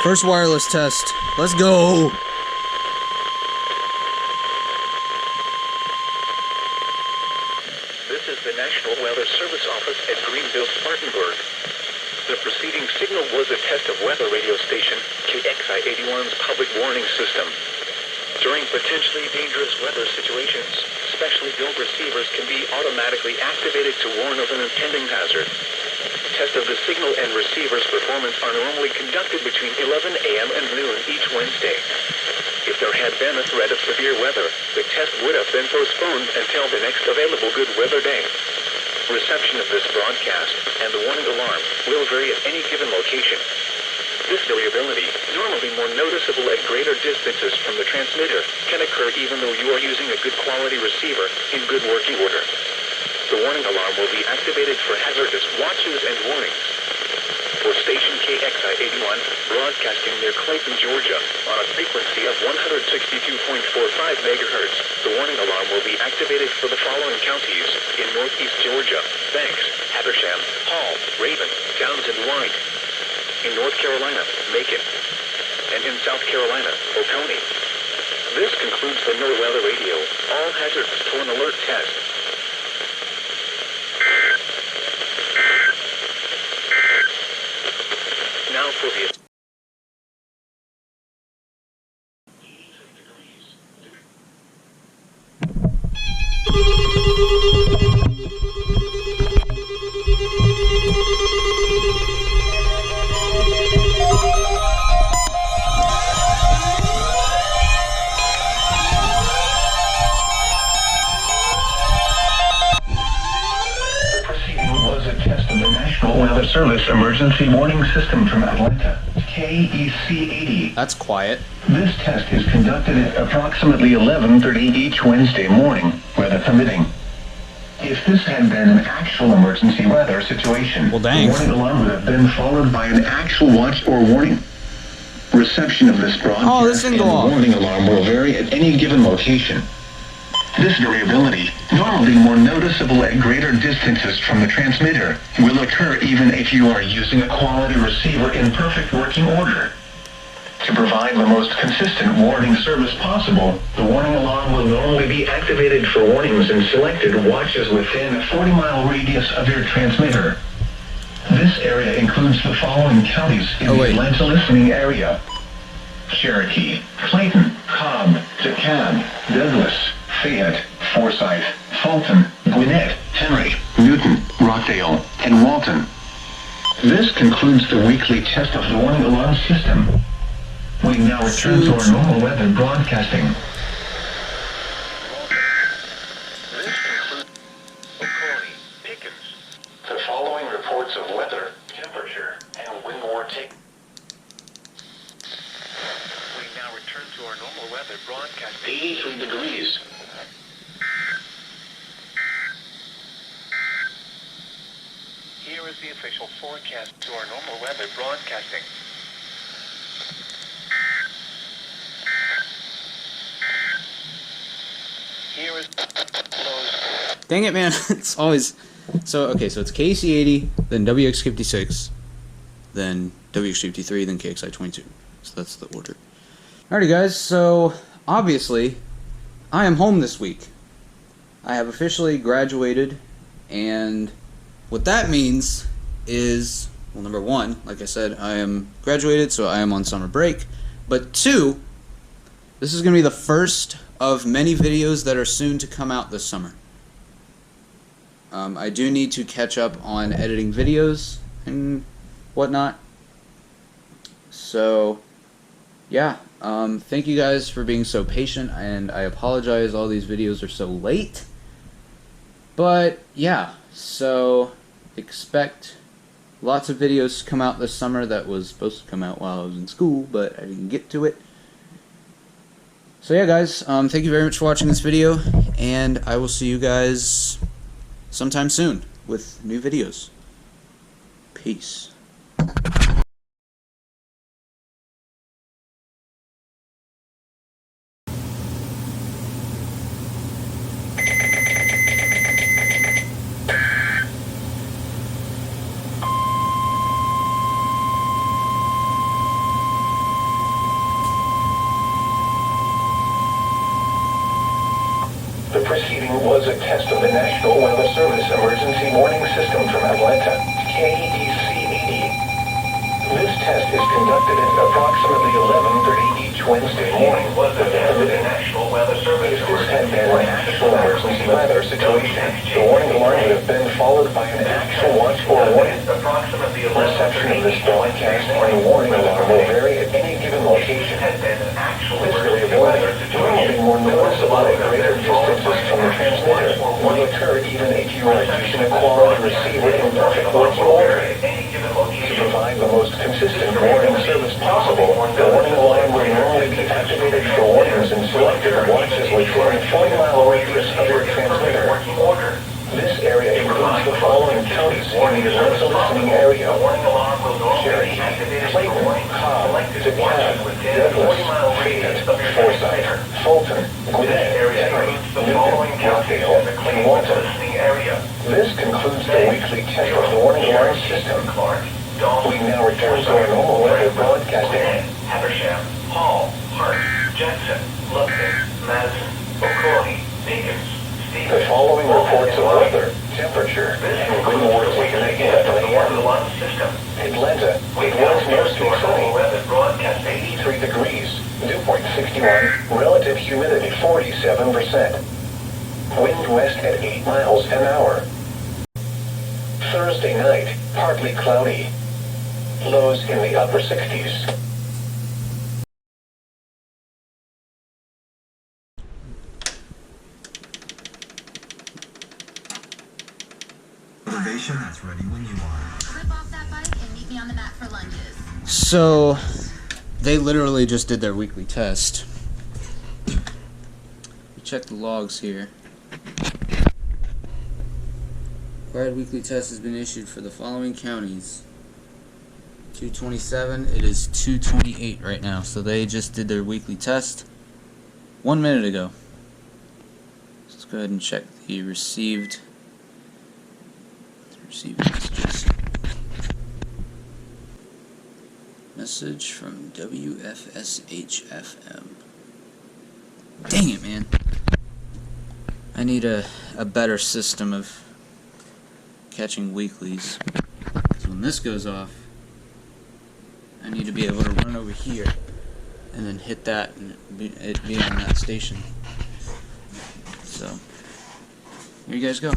First wireless test. Let's go. This is the National Weather Service Office at Greenville, Spartanburg. The preceding signal was a test of weather radio station KXI 81's public warning system. During potentially dangerous weather situations, specially built receivers can be automatically activated to warn of an impending hazard. Tests of the signal and receiver's performance are normally conducted between 11 a.m. and noon each Wednesday. If there had been a threat of severe weather, the test would have been postponed until the next available good weather day. Reception of this broadcast and the warning alarm will vary at any given location. This variability, normally more noticeable at greater distances from the transmitter, can occur even though you are using a good quality receiver in good working order. The warning alarm will be activated for hazardous watches and warnings. For station KXI 81, broadcasting near Clayton, Georgia, on a frequency of 162.45 MHz, the warning alarm will be activated for the following counties in northeast Georgia: Banks, Habersham, Hall, Raven, Downs, and White. In North Carolina, Macon. And in South Carolina, Oconee. This concludes the NOAA Weather Radio All Hazards to an Alert test. Now for the... Weather Service Emergency Warning System from Atlanta, KEC-80. That's quiet. This test is conducted at approximately 11:30 each Wednesday morning, weather permitting. If this had been an actual emergency weather situation, well, dang, the warning alarm would have been followed by an actual watch or warning. Reception of this broadcast and the warning alarm will vary at any given location. This variability, normally more noticeable at greater distances from the transmitter, will occur even if you are using a quality receiver in perfect working order. To provide the most consistent warning service possible, the warning alarm will normally be activated for warnings in selected watches within a 40-mile radius of your transmitter. This area includes the following counties in the Atlanta listening area: Cherokee, Clayton, Cobb, DeKalb, Douglas, Fayette, Forsyth, Fulton, Gwinnett, Henry, Newton, Rockdale, and Walton. This concludes the weekly test of the warning alarm system. We now return to our normal weather broadcasting. This concludes Oconee, Pickens. The following reports of weather, temperature, and wind warning. We now return to our normal weather broadcast. 83 degrees. Here is the official forecast to our normal weather broadcasting. Here is dang it, man. It's always so okay, so it's KC80, then WX56, then WX53, then KXI22. So that's the order. Alrighty guys, so obviously I am home this week. I have officially graduated, and what that means is, well, number one, like I said, I am graduated, so I am on summer break. But two, this is going to be the first of many videos that are soon to come out this summer. I do need to catch up on editing videos and whatnot. So, yeah, thank you guys for being so patient, and I apologize all these videos are so late. But, yeah, so expect lots of videos to come out this summer that was supposed to come out while I was in school, but I didn't get to it. So yeah guys, thank you very much for watching this video, and I will see you guys sometime soon with new videos. Peace. was a test of the National Weather Service Emergency Warning System from Atlanta, KEC-80. This test is conducted at approximately 11:30 each Wednesday morning. The National Weather Service if this had been an actual emergency weather situation, the warning alarm would have been followed by an actual watch or warning. Reception of this broadcast and warning alarm will vary at any given location. This variability will be more noticeable at greater distances from the transmitter, will occur even if you are using a quality receiver in perfect working order. To provide the most consistent warning service possible, the warning alarm will normally be activated for warnings in selected watches within a 40-mile radius of your transmitter. This area includes the following counties in the Atlanta listening area: Cherokee, Clayton, Cobb, DeKalb, Douglas, Fayette, Forsyth, Fulton, Gwinnett, Henry, Newton, Rockdale, and Walton. This concludes the weekly test of the warning alarm system. We now return to our normal weather broadcasting. Habersham, Hall, Hart, Jackson, Lupton, Madison, Oconee, Dickens. The following reports of weather, temperature, and wind wards we can get at Atlanta, it was mostly sunny, 83 degrees, dew point 61, relative humidity 47%. Wind west at 8 miles an hour. Thursday night, partly cloudy. Lows in the upper 60s. Motivation that's ready when you are. Flip off that bike and meet me on the mat for lunges. So, they literally just did their weekly test. Check the logs here. Required weekly test has been issued for the following counties. 227, it is 228 right now. So they just did their weekly test 1 minute ago. Let's go ahead and check the received messages. Message from WFSH FM. Dang it, man. I need a better system of catching weeklies. So when this goes off, I need to be able to run over here and then hit that and it be on that station. So, here you guys go.